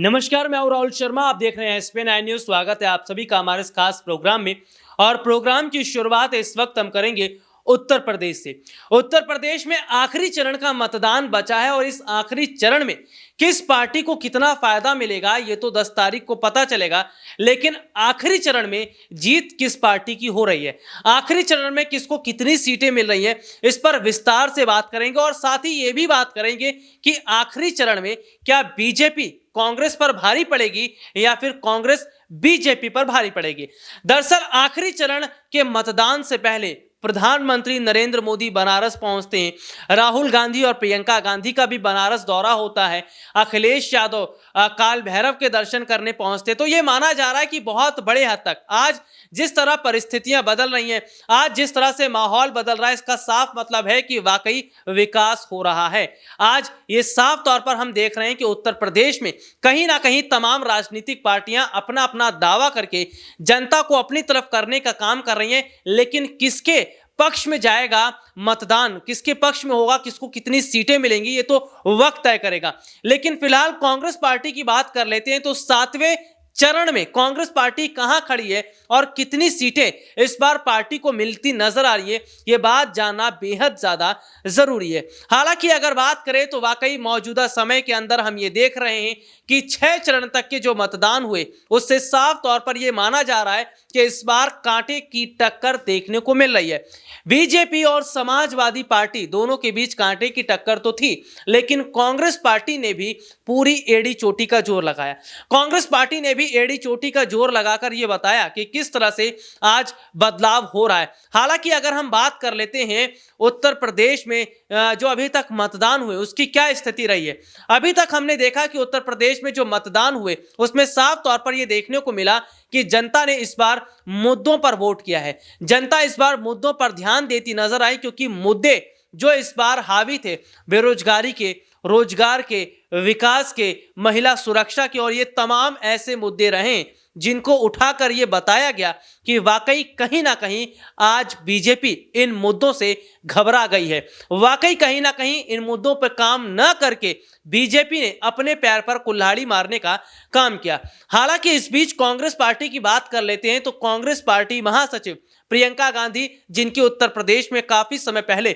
नमस्कार, मैं हूं राहुल शर्मा। आप देख रहे हैं एसपी 9 न्यूज। स्वागत है आप सभी का हमारे इस खास प्रोग्राम में। और प्रोग्राम की शुरुआत इस वक्त हम करेंगे उत्तर प्रदेश से। उत्तर प्रदेश में आखिरी चरण का मतदान बचा है और इस आखिरी चरण में किस पार्टी को कितना फायदा मिलेगा ये तो 10 तारीख को पता चलेगा। लेकिन आखिरी चरण में जीत किस पार्टी की हो रही है, आखिरी चरण में किसको कितनी सीटें मिल रही है, इस पर विस्तार से बात करेंगे। और साथ ही ये भी बात करेंगे कि आखिरी चरण में क्या बीजेपी कांग्रेस पर भारी पड़ेगी या फिर कांग्रेस बीजेपी पर भारी पड़ेगी। दरअसल आखिरी चरण के मतदान से पहले प्रधानमंत्री नरेंद्र मोदी बनारस पहुंचते हैं। राहुल गांधी और प्रियंका गांधी का भी बनारस दौरा होता है। अखिलेश यादव काल भैरव के दर्शन करने पहुंचते। तो यह माना जा रहा है कि बहुत बड़े हद तक आज जिस तरह परिस्थितियां बदल रही हैं, आज जिस तरह से माहौल बदल रहा है, इसका साफ मतलब है कि वाकई विकास हो रहा है। आज ये साफ तौर पर हम देख रहे हैं कि उत्तर प्रदेश में कहीं ना कहीं तमाम राजनीतिक पार्टियां अपना अपना दावा करके जनता को अपनी तरफ करने का काम कर रही हैं। लेकिन किसके पक्ष में जाएगा मतदान, किसके पक्ष में होगा, किसको कितनी सीटें मिलेंगी, ये तो वक्त तय करेगा। लेकिन फिलहाल कांग्रेस पार्टी की बात कर लेते हैं। तो 7वें चरण में कांग्रेस पार्टी कहां खड़ी है और कितनी सीटें इस बार पार्टी को मिलती नजर आ रही है, यह बात जानना बेहद ज्यादा जरूरी है। हालांकि अगर बात करें तो वाकई मौजूदा समय के अंदर हम ये देख रहे हैं कि 6 चरण तक के जो मतदान हुए उससे साफ तौर पर यह माना जा रहा है कि इस बार कांटे की टक्कर देखने को मिल रही है। बीजेपी और समाजवादी पार्टी दोनों के बीच कांटे की टक्कर तो थी, लेकिन कांग्रेस पार्टी ने भी पूरी एड़ी चोटी का जोर लगाया। कांग्रेस पार्टी ने भी एड़ी चोटी का जोर लगाकर यह बताया कि किस तरह से आज बदलाव हो रहा है। हालांकि अगर हम बात कर लेते हैं उत्तर प्रदेश में जो अभी तक मतदान हुए उसकी क्या स्थिति रही है। अभी तक हमने देखा कि उत्तर प्रदेश में जो मतदान हुए उसमें साफ तौर पर यह देखने को मिला कि जनता ने इस बार मुद्दों पर वोट किया है। जनता इस बार मुद्दों पर ध्यान देती नजर आई, क्योंकि मुद्दे जो इस बार हावी थे बेरोजगारी के, रोजगार के, विकास के, महिला सुरक्षा के, और ये तमाम ऐसे मुद्दे रहे जिनको उठाकर ये बताया गया कि वाकई कहीं ना कहीं आज बीजेपी इन मुद्दों से घबरा गई है। वाकई कहीं ना कहीं इन मुद्दों पर काम न करके बीजेपी ने अपने पैर पर कुल्हाड़ी मारने का काम किया। हालांकि इस बीच कांग्रेस पार्टी की बात कर लेते हैं। तो कांग्रेस पार्टी महासचिव प्रियंका गांधी, जिनकी उत्तर प्रदेश में काफी समय पहले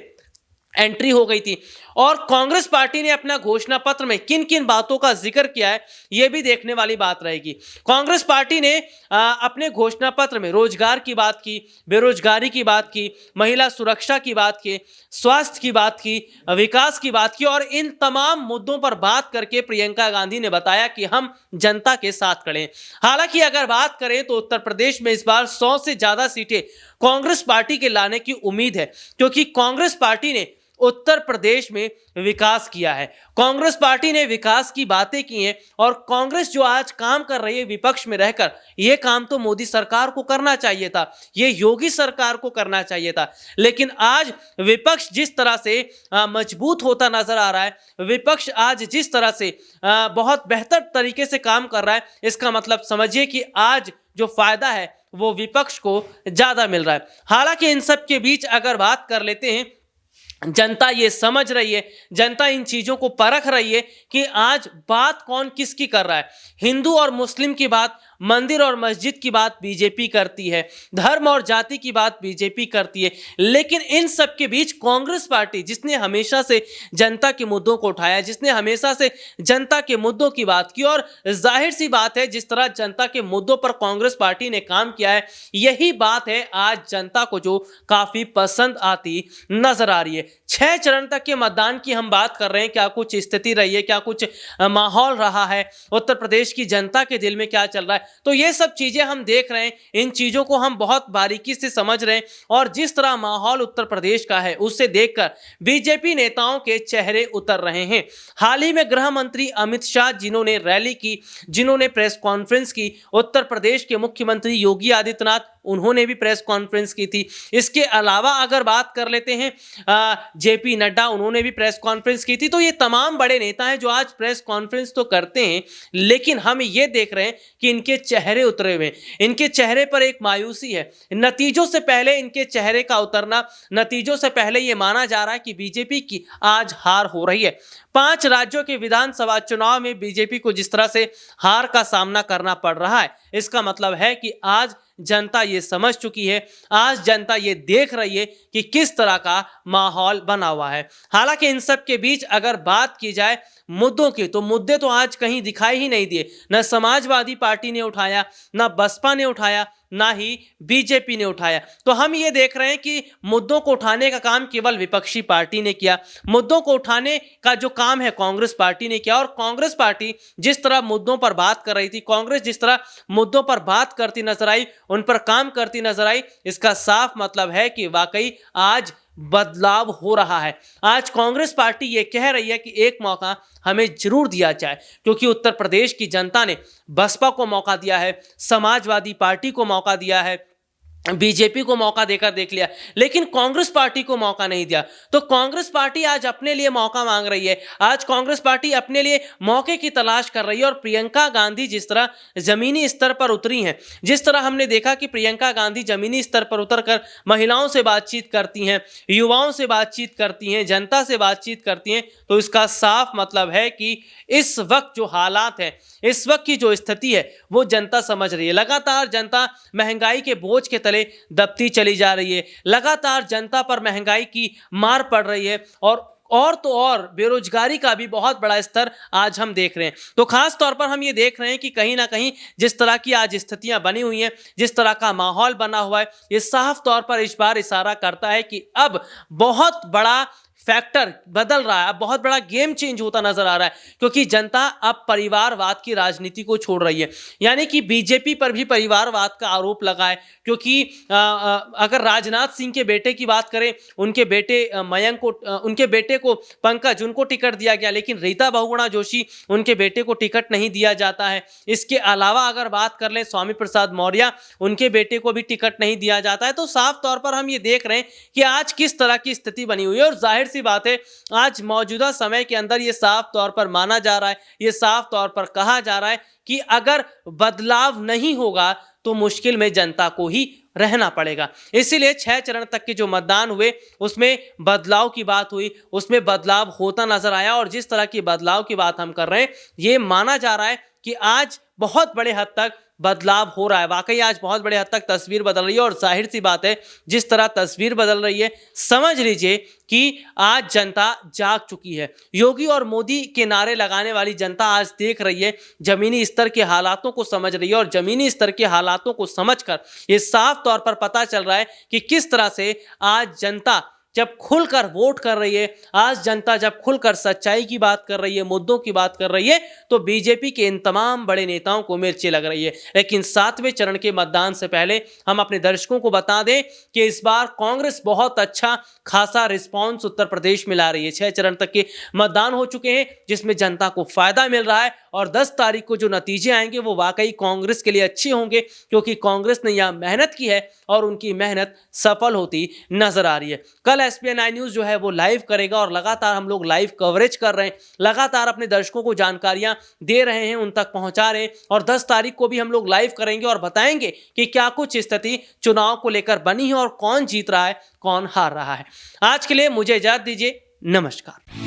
एंट्री हो गई थी, और कांग्रेस पार्टी ने अपना घोषणा पत्र में किन किन बातों का जिक्र किया है यह भी देखने वाली बात रहेगी। कांग्रेस पार्टी ने अपने घोषणा पत्र में रोजगार की बात की, बेरोजगारी की बात की, महिला सुरक्षा की बात की, स्वास्थ्य की बात की, विकास की बात की, और इन तमाम मुद्दों पर बात करके प्रियंका गांधी ने बताया कि हम जनता के साथ खड़े हैं। हालांकि अगर बात करें तो उत्तर प्रदेश में इस बार 100 से ज्यादा सीटें कांग्रेस पार्टी के लाने की उम्मीद है, क्योंकि कांग्रेस पार्टी ने उत्तर प्रदेश में विकास किया है। कांग्रेस पार्टी ने विकास की बातें की हैं, और कांग्रेस जो आज काम कर रही है विपक्ष में रहकर, यह काम तो मोदी सरकार को करना चाहिए था, यह योगी सरकार को करना चाहिए था। लेकिन आज विपक्ष जिस तरह से मजबूत होता नजर आ रहा है, विपक्ष आज जिस तरह से बहुत बेहतर तरीके से काम कर रहा है, इसका मतलब समझिए कि आज जो फायदा है वो विपक्ष को ज्यादा मिल रहा है। हालांकि इन सब के बीच अगर बात कर लेते हैं, जनता ये समझ रही है, जनता इन चीजों को परख रही है कि आज बात कौन किसकी कर रहा है। हिंदू और मुस्लिम की बात, मंदिर और मस्जिद की बात बीजेपी करती है, धर्म और जाति की बात बीजेपी करती है। लेकिन इन सब के बीच कांग्रेस पार्टी, जिसने हमेशा से जनता के मुद्दों को उठाया, जिसने हमेशा से जनता के मुद्दों की बात की, और जाहिर सी बात है जिस तरह जनता के मुद्दों पर कांग्रेस पार्टी ने काम किया है, यही बात है आज जनता को जो काफी पसंद आती नजर आ रही है। 6 चरण तक के मतदान की हम बात कर रहे हैं, क्या कुछ स्थिति रही है, क्या कुछ माहौल रहा है, उत्तर प्रदेश की जनता के दिल में क्या चल रहा है, तो ये सब चीजें हम देख रहे हैं। इन चीजों को हम बहुत बारीकी से समझ रहे हैं, और जिस तरह माहौल उत्तर प्रदेश का है उससे देखकर बीजेपी नेताओं के चेहरे उतर रहे हैं। हाल ही में गृह मंत्री अमित शाह, जिन्होंने रैली की, जिन्होंने प्रेस कॉन्फ्रेंस की, उत्तर प्रदेश के मुख्यमंत्री योगी आदित्यनाथ, उन्होंने भी प्रेस कॉन्फ्रेंस की थी। इसके अलावा अगर बात कर लेते हैं जेपी नड्डा, उन्होंने भी प्रेस कॉन्फ्रेंस की थी। तो ये तमाम बड़े नेता हैं जो आज प्रेस कॉन्फ्रेंस तो करते हैं, लेकिन हम ये देख रहे हैं कि इनके चेहरे उतरे हुए, इनके चेहरे पर एक मायूसी है। नतीजों से पहले इनके चेहरे का उतरना, नतीजों से पहले यह माना जा रहा है कि बीजेपी की आज हार हो रही है। 5 राज्यों के विधानसभा चुनाव में बीजेपी को जिस तरह से हार का सामना करना पड़ रहा है, इसका मतलब है कि आज जनता ये समझ चुकी है, आज जनता ये देख रही है कि किस तरह का माहौल बना हुआ है। हालांकि इन सब के बीच अगर बात की जाए मुद्दों की, तो मुद्दे तो आज कहीं दिखाई ही नहीं दिए। न समाजवादी पार्टी ने उठाया, न बसपा ने उठाया, ना ही बीजेपी ने उठाया। तो हम ये देख रहे हैं कि मुद्दों को उठाने का काम केवल विपक्षी पार्टी ने किया, मुद्दों को उठाने का जो काम है कांग्रेस पार्टी ने किया। और कांग्रेस पार्टी जिस तरह मुद्दों पर बात कर रही थी, कांग्रेस जिस तरह मुद्दों पर बात करती नजर आई, उन पर काम करती नजर आई, इसका साफ मतलब है कि वाकई आज बदलाव हो रहा है। आज कांग्रेस पार्टी ये कह रही है कि एक मौका हमें जरूर दिया जाए, क्योंकि उत्तर प्रदेश की जनता ने बसपा को मौका दिया है, समाजवादी पार्टी को मौका दिया है, बीजेपी को मौका देकर देख लिया, लेकिन कांग्रेस पार्टी को मौका नहीं दिया। तो कांग्रेस पार्टी आज अपने लिए मौका मांग रही है, आज कांग्रेस पार्टी अपने लिए मौके की तलाश कर रही है। और प्रियंका गांधी जिस तरह जमीनी स्तर पर उतरी हैं, जिस तरह हमने देखा कि प्रियंका गांधी जमीनी स्तर पर उतरकर महिलाओं से बातचीत करती हैं, युवाओं से बातचीत करती हैं, जनता से बातचीत करती हैं, तो इसका साफ मतलब है कि इस वक्त जो हालात है, इस वक्त की जो स्थिति है, वो जनता समझ रही है। लगातार जनता महंगाई के बोझ के तले दबती चली जा रही है, लगातार जनता पर महंगाई की मार पड़ रही है, और तो और बेरोजगारी का भी बहुत बड़ा स्तर आज हम देख रहे हैं। तो खास तौर पर हम ये देख रहे हैं कि कहीं ना कहीं जिस तरह की आज स्थितियां बनी हुई हैं, जिस तरह का माहौल बना हुआ है, ये साफ तौर पर इस बार इशारा करता है कि अब बहुत बड़ा फैक्टर बदल रहा है, अब बहुत बड़ा गेम चेंज होता नजर आ रहा है, क्योंकि जनता अब परिवारवाद की राजनीति को छोड़ रही है। यानी कि बीजेपी पर भी परिवारवाद का आरोप लगा है, क्योंकि अगर राजनाथ सिंह के बेटे की बात करें, उनके बेटे मयंक को, उनके बेटे को पंकज, उनको टिकट दिया गया, लेकिन रीता बहुगुणा जोशी, उनके बेटे को टिकट नहीं दिया जाता है। इसके अलावा अगर बात कर लें स्वामी प्रसाद मौर्य, उनके बेटे को भी टिकट नहीं दिया जाता है। तो साफ तौर पर हम ये देख रहे हैं कि आज किस तरह की स्थिति बनी हुई है। और जाहिर सी बात है, आज मौजूदा समय के अंदर ये साफ तौर पर माना जा रहा है, ये साफ तौर पर कहा जा रहा है कि अगर बदलाव नहीं होगा तो मुश्किल में जनता को ही रहना पड़ेगा। इसीलिए 6 चरण तक के जो मतदान हुए, उसमें बदलाव की बात हुई, उसमें बदलाव होता नजर आया। और जिस तरह की बदलाव की बात हम कर रहे हैं, ये माना जा रहा है कि आज बहुत बड़े हद तक बदलाव हो रहा है। वाकई आज बहुत बड़े हद तक तस्वीर बदल रही है। और जाहिर सी बात है, जिस तरह तस्वीर बदल रही है, समझ लीजिए कि आज जनता जाग चुकी है। योगी और मोदी के नारे लगाने वाली जनता आज देख रही है, जमीनी स्तर के हालातों को समझ रही है। और जमीनी स्तर के हालातों को समझकर ये साफ तौर पर पता चल रहा है कि किस तरह से आज जनता जब खुलकर वोट कर रही है, आज जनता जब खुलकर सच्चाई की बात कर रही है, मुद्दों की बात कर रही है, तो बीजेपी के इन तमाम बड़े नेताओं को मिर्ची लग रही है। लेकिन 7वें चरण के मतदान से पहले हम अपने दर्शकों को बता दें कि इस बार कांग्रेस बहुत अच्छा खासा रिस्पॉन्स उत्तर प्रदेश में ला रही है। 6 चरण तक के मतदान हो चुके हैं, जिसमें जनता को फायदा मिल रहा है। और 10 तारीख को जो नतीजे आएंगे वो वाकई कांग्रेस के लिए अच्छे होंगे, क्योंकि कांग्रेस ने यह मेहनत की है और उनकी मेहनत सफल होती नजर आ रही है। कल एसपीएन आई न्यूज़ जो है वो लाइव करेगा, और लगातार हम लोग लाइव कवरेज कर रहे हैं, लगातार अपने दर्शकों को जानकारियां दे रहे हैं, उन तक पहुंचा रहे हैं। और 10 तारीख को भी हम लोग लाइव करेंगे और बताएंगे कि क्या कुछ स्थिति चुनाव को लेकर बनी है और कौन जीत रहा है, कौन हार रहा है। आज के लिए मुझे इजाजत दीजिए, नमस्कार।